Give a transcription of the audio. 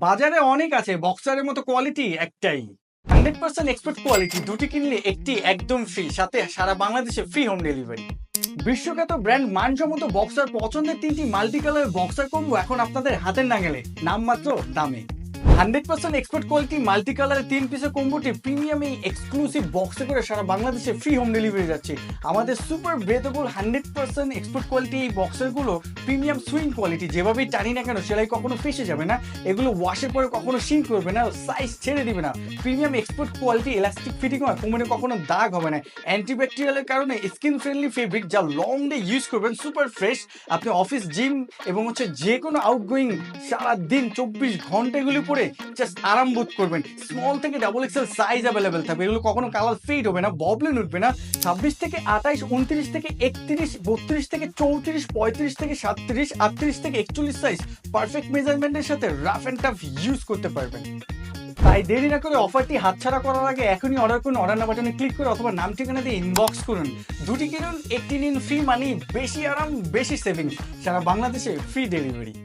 বাজারে অনেক আছে, বক্সারের মতো কোয়ালিটি একটাই। 100% এক্সপোর্ট কোয়ালিটি, দুটি কিনলে একটি একদম ফ্রি, সাথে সারা বাংলাদেশে ফ্রি হোম ডেলিভারি। বিশ্বখ্যাত ব্র্যান্ড মানসম্মত বক্সার, পছন্দের 3টি মাল্টি কালার বক্সার কম্বো এখন আপনাদের হাতের নাগালে, নামমাত্র দামে। 100% এক্সপোর্ট কোয়ালিটি মাল্টি কালারের 3 পিসের কম্বোটি প্রিমিয়াম এই এক্সক্লুসিভ বক্সে করে সারা বাংলাদেশে ফ্রি হোম ডেলিভারি যাচ্ছে। আমাদের সুপার ব্রেথেবল 100% এক্সপোর্ট কোয়ালিটি এই বক্সারগুলো প্রিমিয়াম সুইং কোয়ালিটি, যেভাবেই টানি না কেন সেলাই কখনো ফেসে যাবে না, এগুলো ওয়াশের পরে কখনো শিং করবে না, সাইজ ছেড়ে দিবে না। Premium export quality, elastic fitting হয়, কোমরে কখনো দাগ হবে না। অ্যান্টিব্যাকটেরিয়ালের কারণে স্কিন ফ্রেন্ডলি ফেব্রিক, যা লং ডে ইউজ করবেন সুপার ফ্রেশ। আপনি অফিস, জিম এবং যে কোনো আউটগোয়িং সারাদিন 24 ঘন্টা এগুলি পরে জাস্ট আরাম বোধ করবেন। স্মল থেকে ডাবল এক্সেল সাইজ অ্যাভেলেবেল থাকবে, এগুলো কখনো কালার ফেড হবে না, ববলেন উঠবে না। 26 থেকে 28, 29 থেকে 31, 32 থেকে 34, 35 থেকে 37, 38 থেকে 41 সাইজ পারফেক্ট মেজারমেন্টের সাথে রাফ অ্যান্ড টাফ ইউজ করতে পারবেন। তাই দেরি না করে অফারটি হাতছাড়া করার আগে এখনই অর্ডার করুন। অর্ডার না বাটনে ক্লিক করে অথবা নাম ঠিকানা দিয়ে ইনবক্স করুন। দুটি কিনুন, একটি নিন ফ্রি, মানি বেশি আরাম, বেশি সেভিংস, সারা বাংলাদেশে ফ্রি ডেলিভারি।